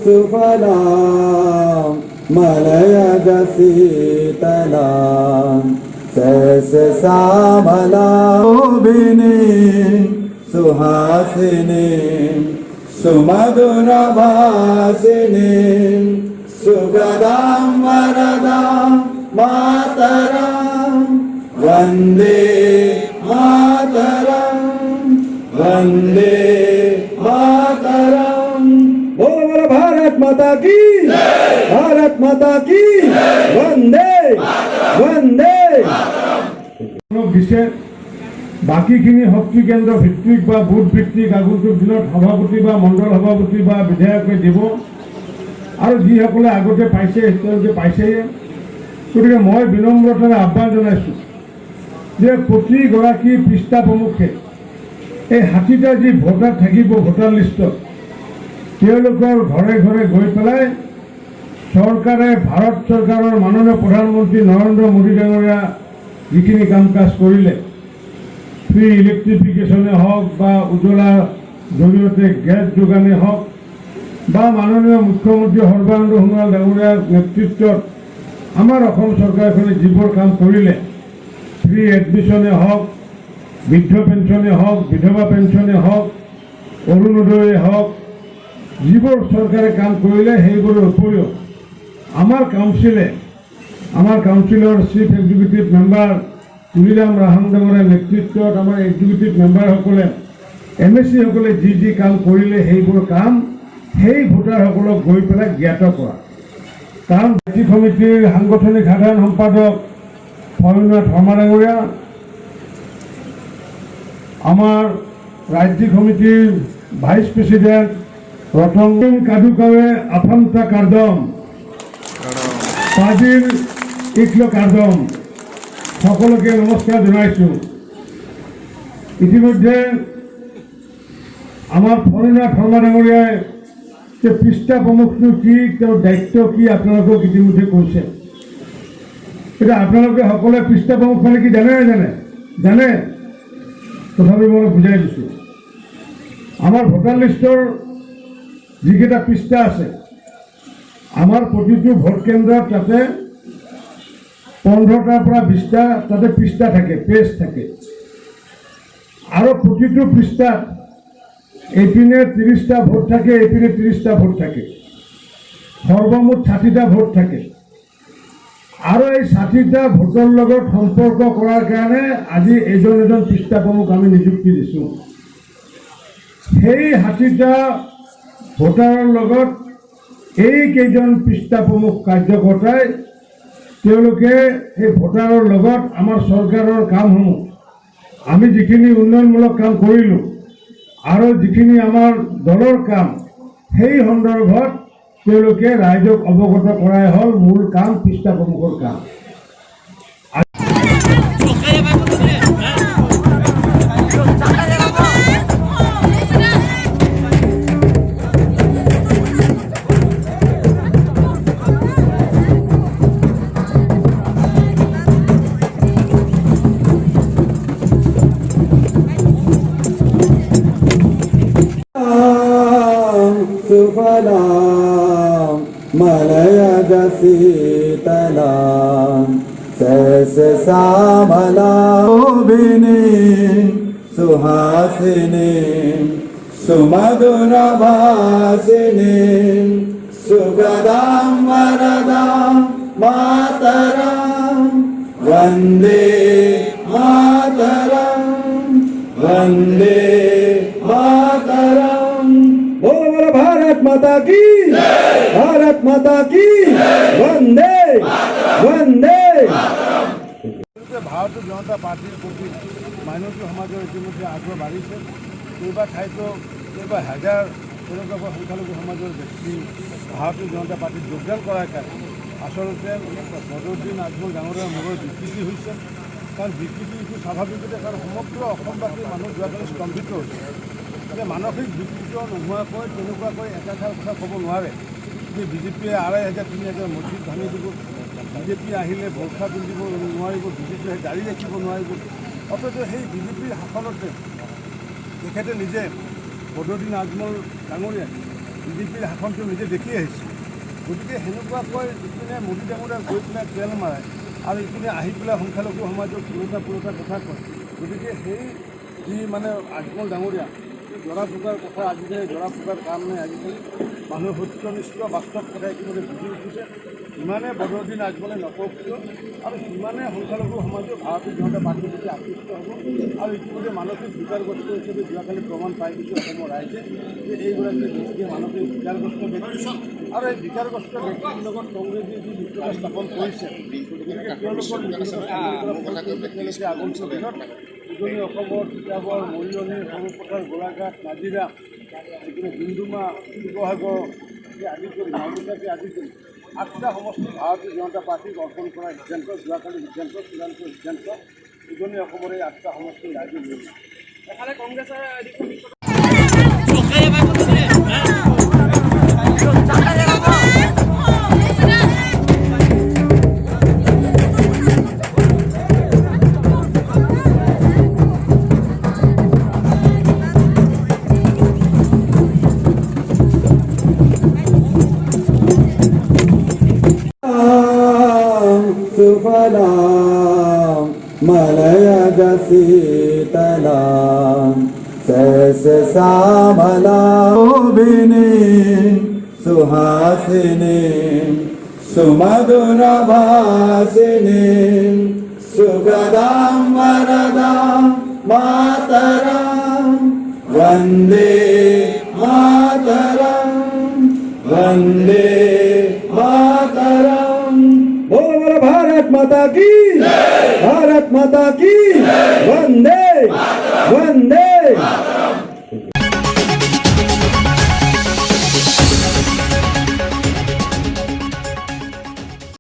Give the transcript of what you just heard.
सुफलां मलयज शीतलां शस्य श्यामलां सुहासिनी सुमधुरभाषिणी सुगदां वरदां मातरं वन्दे मातरं वन्दे मातरं। बोलो भारत माता की, भारत माता की वन्दे वन्दे। বাকীখিনি শক্তি কেন্দ্ৰ ভিত্তিক বা বুথ ভিত্তিক আগন্তুক দিনত সভাপতি বা মণ্ডল সভাপতি বা বিধায়কে দিব আৰু যিসকলে আগতে পাইছে তেওঁলোকে পাইছেই। গতিকে মই বিনম্ৰতাৰে আহ্বান জনাইছোঁ যে প্ৰতিগৰাকী পৃষ্ঠা প্ৰমুখে এই 60টা যি ভোটাৰ থাকিব ভোটাৰ লিষ্টত তেওঁলোকৰ ঘৰে ঘৰে গৈ পেলাই চৰকাৰে ভাৰত চৰকাৰৰ মাননীয় প্ৰধানমন্ত্ৰী নৰেন্দ্ৰ মোদী ডাঙৰীয়া যিখিনি কাম কাজ কৰিলে ফ্ৰী ইলেক্ট্ৰিফিকেশ্যনে হওক বা উজ্জ্বলাৰ জৰিয়তে গেছ যোগানে হওক বা মাননীয় মুখ্যমন্ত্ৰী সৰ্বানন্দ সোণোৱাল ডাঙৰীয়াৰ নেতৃত্বত আমাৰ অসম চৰকাৰখনে যিবোৰ কাম কৰিলে ফ্ৰী এডমিশ্যনে হওক বৃদ্ধ পেঞ্চনে হওক বিধৱা পেঞ্চনে হওক অৰুণোদয়ে হওক যিবোৰ চৰকাৰে কাম কৰিলে সেইবোৰৰ উপৰিও আমাৰ কাউন্সিলৰ chief executive member Tuliram Rahang ডাঙৰীয়াৰ নেতৃত্বত আমাৰ এক্সিকিউটিভ মেম্বাৰসকলে MSC সকলে যি কাম কৰিলে সেইবোৰ কাম সেই ভোটাৰসকলক গৈ পেলাই জ্ঞাত কৰা। কাৰণ ৰাজ্যিক সমিতিৰ সাংগঠনিক সাধাৰণ সম্পাদক ফৰেনাথ শৰ্মা ডাঙৰীয়া, আমাৰ ৰাজ্যিক সমিতিৰ ভাইচ প্ৰেচিডেণ্ট ৰতন কাডুকাৱে আফান্তা কাৰ্ডম পাজিৰ ইকল কাৰ্ডম সকলোকে নমস্কাৰ জনাইছোঁ। ইতিমধ্যে আমাৰ ফৰেনাথ শৰ্মা ডাঙৰীয়াই যে পৃষ্ঠা প্ৰমুখটো কি তেওঁৰ দায়িত্ব কি আপোনালোকক ইতিমধ্যে কৈছে। এতিয়া আপোনালোকে সকলোৱে পৃষ্ঠা প্ৰমুখ মানে কি জানে জানে তথাপি মই বুজাই দিছোঁ। আমাৰ ভোটাৰ লিষ্টৰ যিকেইটা পৃষ্ঠা আছে আমাৰ প্ৰতিটো ভোট কেন্দ্ৰত তাতে 15টাৰ পৰা 20টা তাতে পৃষ্ঠা থাকে, পেজ থাকে আৰু প্ৰতিটো পৃষ্ঠাত এইপিনে 30টা ভোট থাকে, এইপিনে 30টা ভোট থাকে, সৰ্বমুঠ 60টা ভোট থাকে। আৰু এই 60টা ভোটৰ লগত সম্পৰ্ক কৰাৰ কাৰণে আজি এজন পৃষ্ঠা প্ৰমুখ আমি নিযুক্তি দিছোঁ। সেই 60টা ভোটাৰৰ লগত এইকেইজন পৃষ্ঠা প্ৰমুখ কাৰ্যকৰ্তাই তেওঁলোকে এই ভোটাৰৰ লগত আমাৰ চৰকাৰৰ কামসমূহ আমি যিখিনি উন্নয়নমূলক কাম কৰিলোঁ আৰু যিখিনি আমাৰ দলৰ কাম সেই সন্দৰ্ভত তেওঁলোকে ৰাইজক অৱগত কৰাই হ'ল মূল কাম পৃষ্ঠা প্ৰমুখৰ কাম। सुफलां मलयज शीतलां शस्य श्यामलां सुहासिनी सुमधुरभाषिणी सुगदां वरदां मातरं वन्दे मातरं वन्दे मातरं। बोलो भारत माता की, भारत माता की वन्दे वन्दे। ভাৰতীয় জনতা পাৰ্টিৰ প্ৰতি মাইনৰিটি সমাজৰ ইতিমধ্যে আগ্ৰহ বাঢ়িছে। কেইবা ঠাইতো কেইবা হাজাৰ তেনেকুৱা সংখ্যালঘু সমাজৰ ব্যক্তি ভাৰতীয় জনতা পাৰ্টিত যোগদান কৰাৰ কাৰণে আচলতে বদৰুদ্দিন আজমল ডাঙৰীয়াৰ মূৰৰ বিকৃতি হৈছে। কাৰণ বিকৃতি কিছু স্বাভাৱিকতে কাৰণ সমগ্ৰ অসমবাসীৰ মানুহ যোৱাকালি স্তম্ভিত হৈছে। যে মানসিক বিকৃত নোহোৱাকৈ তেনেকুৱাকৈ একাষাৰ কথা ক'ব নোৱাৰে যে বিজেপিয়ে 2,500 3,000 মছজিদ ভাঙি দিব, বিজেপি আহিলে বোৰখা পিন্ধিব নোৱাৰিব, বিজেপিয়ে দাড়ি ৰাখিব নোৱাৰিব। অথচ সেই বিজেপিৰ শাসনতে তেখেতে নিজে বদৰুদ্দিন আজমল ডাঙৰীয়াই বিজেপিৰ শাসনটো নিজে দেখি আহিছোঁ। গতিকে সেনেকুৱাকৈ ইপিনে মোদী ডাঙৰীয়া গৈ পেলাই তেল মাৰে আৰু ইপিনে আহি পেলাই সংখ্যালঘু সমাজক পুৰতা কথা কয়। গতিকে সেই যি মানে আজমল ডাঙৰীয়া জৰা ফুকাৰ কথা আজিকালি জৰা ফুকাৰ কাম নাই। আজিকালি মানুহ সত্যনিষ্ঠ বাস্তৱ কথা ইতিমধ্যে বুজি উঠিছে। ইমানে বদৰুদ্দিন আজমলে নকওক কিয় আৰু সিমানে সংখ্যালঘু সমাজে ভাৰতীয় জনতা পাৰ্টিৰ প্ৰতি আকৃষ্ট হ'ব আৰু ইতিমধ্যে মানসিক বিকাৰগ্ৰস্ত হিচাপে যোৱাকালি প্ৰমাণ পাই গৈছে অসমৰ ৰাইজে যে এইগৰাকী ব্যক্তিয়ে মানসিক বিকাৰগ্ৰস্ত ব্যক্তি আৰু এই বিকাৰগ্ৰস্ত ব্যক্তিৰ লগত কংগ্ৰেছে যি মিত্ৰতা স্থাপন কৰিছে গতিকে তেওঁলোকৰ মিত্ৰতা স্থাপন কৰা তেওঁলোকে আগন্তুক দিনত উজনি অসমৰ তিতাবৰ মৰিয়নি সৰুপথাৰ গোলাঘাট নাজিৰা এইপিনে ডুমডুমা শিৱসাগৰ আদি কৰি নাওবৈচাকে আদি কৰি 8টা সমষ্টি ভাৰতীয় জনতা পাৰ্টিক অৰ্পণ কৰাৰ সিদ্ধান্ত যোৱাকালি সিদ্ধান্ত চূড়ান্ত সিদ্ধান্ত উজনি অসমৰ এই 8টা সমষ্টি ৰাইজে লৈছে। এফালে কংগ্ৰেছৰ सुफलां मलयज शीतलां सहस्रश्यामलाभिनी सुहासिनी सुमधुरभासिनी सुगदां वरदां मातरं वन्दे मातरं वन्दे मातरं। बोलो बोलो भारत माता की, भारत माता की, वंदे वंदे